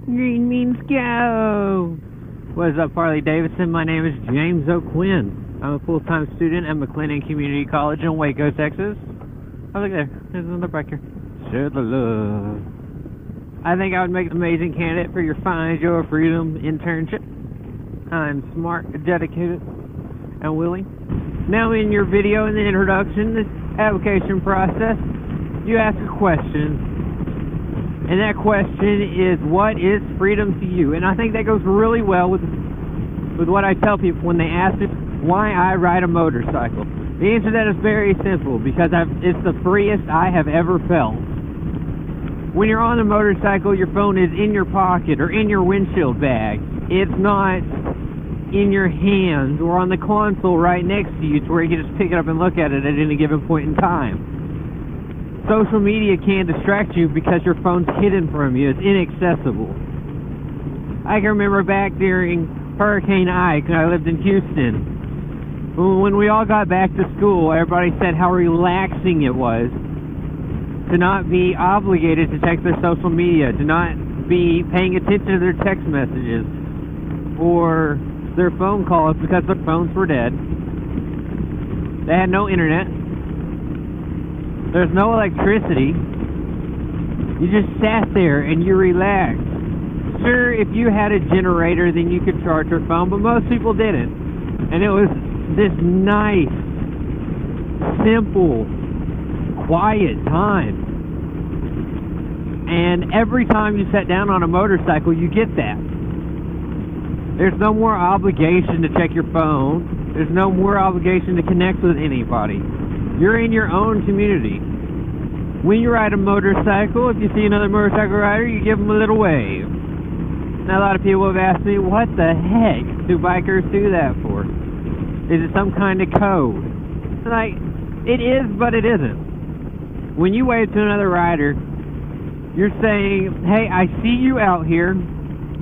Green means go! What is up, Harley Davidson? My name is James O'Quinn. I'm a full-time student at McLennan Community College in Waco, Texas. Oh, look there. There's another biker. Share the love. I think I would make an amazing candidate for your Find Your Freedom internship. I'm smart, dedicated, and willing. Now in your video in the introduction, the application process, you ask a question. And that question is, what is freedom to you? And I think that goes really well with what I tell people when they ask me why I ride a motorcycle. The answer to that is very simple, because it's the freest I have ever felt. When you're on a motorcycle, your phone is in your pocket or in your windshield bag. It's not in your hands or on the console right next to you to where you can just pick it up and look at it at any given point in time. Social media can distract you because your phone's hidden from you. It's inaccessible. I can remember back during Hurricane Ike when I lived in Houston. When we all got back to school, everybody said how relaxing it was to not be obligated to check their social media, to not be paying attention to their text messages or their phone calls because their phones were dead. They had no internet. There's no electricity. You just sat there and you relaxed. Sure, if you had a generator, then you could charge your phone, but most people didn't. And it was this nice, simple, quiet time. And every time you sat down on a motorcycle, you get that. There's no more obligation to check your phone. There's no more obligation to connect with anybody. You're in your own community. When you ride a motorcycle, if you see another motorcycle rider, you give them a little wave. Now, a lot of people have asked me, what the heck do bikers do that for? Is it some kind of code? Like, it is, but it isn't. When you wave to another rider, you're saying, hey, I see you out here.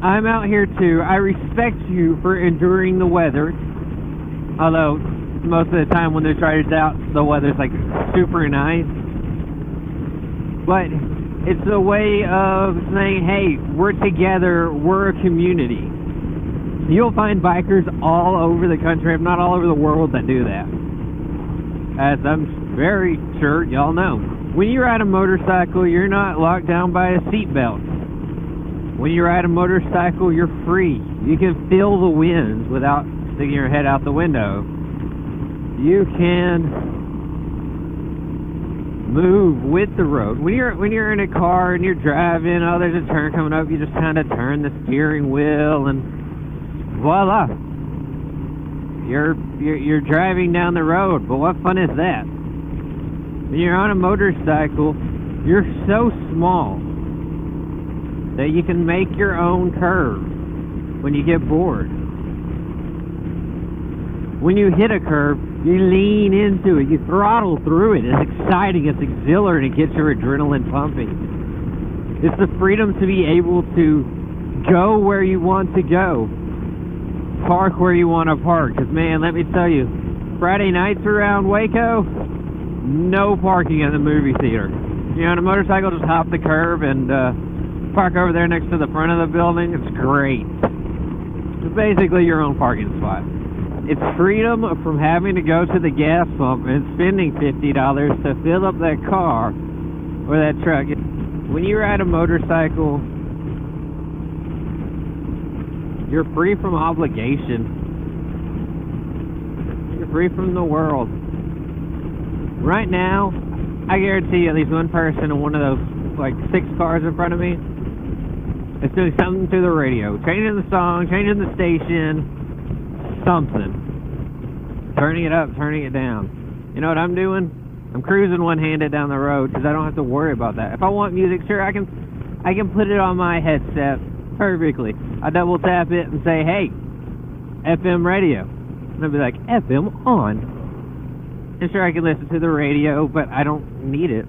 I'm out here too. I respect you for enduring the weather. Although, most of the time when there's riders out, the weather's like super nice. But it's a way of saying, hey, we're together, we're a community. You'll find bikers all over the country, if not all over the world, that do that. As I'm very sure y'all know. When you ride a motorcycle, you're not locked down by a seatbelt. When you ride a motorcycle, you're free. You can feel the winds without sticking your head out the window. You can move with the road. When you're in a car and you're driving, oh, there's a turn coming up, you just kind of turn the steering wheel and voila, you're driving down the road. But what fun is that? When you're on a motorcycle, you're so small that you can make your own curve when you get bored. When you hit a curve, you lean into it, you throttle through it. It's exciting, it's exhilarating, it gets your adrenaline pumping. It's the freedom to be able to go where you want to go, park where you want to park. Because, man, let me tell you, Friday nights around Waco, no parking at the movie theater. You know, on a motorcycle, just hop the curb and park over there next to the front of the building. It's great. It's basically your own parking spot. It's freedom from having to go to the gas pump and spending $50 to fill up that car or that truck. When you ride a motorcycle, you're free from obligation. You're free from the world. Right now, I guarantee you at least one person in one of those, like, 6 cars in front of me is doing something to the radio. Changing the song, changing the station, something. Turning it up, turning it down. You know what I'm doing? I'm cruising one-handed down the road because I don't have to worry about that. If I want music, sure, I can put it on my headset perfectly. I double tap it and say, hey, FM radio. And I'll be like, FM on. And sure, I can listen to the radio, but I don't need it.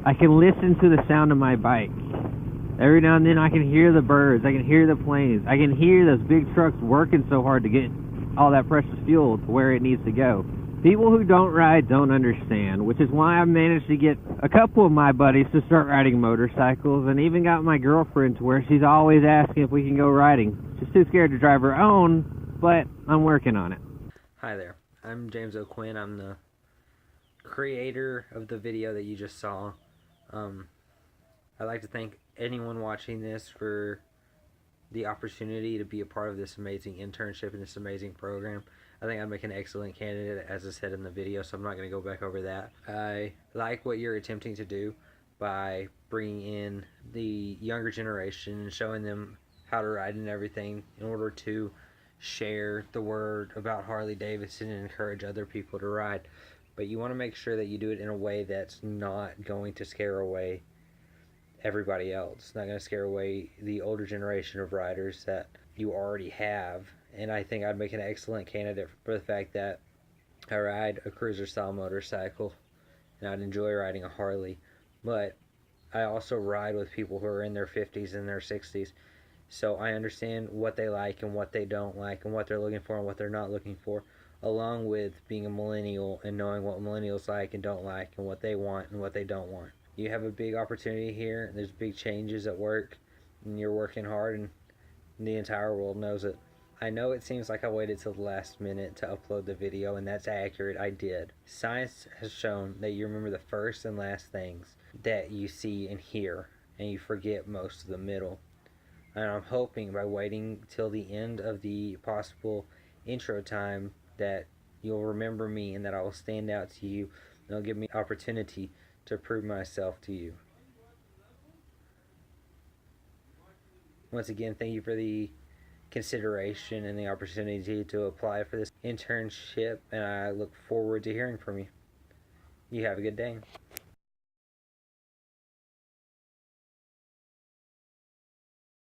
I can listen to the sound of my bike. Every now and then I can hear the birds, I can hear the planes, I can hear those big trucks working so hard to get all that precious fuel to where it needs to go. People who don't ride don't understand, which is why I managed to get a couple of my buddies to start riding motorcycles, and even got my girlfriend to where she's always asking if we can go riding. She's too scared to drive her own, but I'm working on it. Hi there, I'm James O'Quinn. I'm the creator of the video that you just saw. I'd like to thank anyone watching this for the opportunity to be a part of this amazing internship and this amazing program. I think I'd make an excellent candidate, as I said in the video, so I'm not going to go back over that. I like what you're attempting to do by bringing in the younger generation and showing them how to ride and everything in order to share the word about Harley Davidson and encourage other people to ride. But you want to make sure that you do it in a way that's not going to scare away everybody else, not going to scare away the older generation of riders that you already have. And I think I'd make an excellent candidate for the fact that I ride a cruiser style motorcycle and I'd enjoy riding a Harley, but I also ride with people who are in their 50s and their 60s, so I understand what they like and what they don't like and what they're looking for and what they're not looking for, along with being a millennial and knowing what millennials like and don't like and what they want and what they don't want. You have a big opportunity here, and there's big changes at work, and you're working hard, and the entire world knows it. I know it seems like I waited till the last minute to upload the video, and that's accurate, I did. Science has shown that you remember the first and last things that you see and hear, and you forget most of the middle. And I'm hoping by waiting till the end of the possible intro time that you'll remember me and that I will stand out to you, and it'll give me opportunity to prove myself to you. Once again, thank you for the consideration and the opportunity to apply for this internship, and I look forward to hearing from you. You have a good day.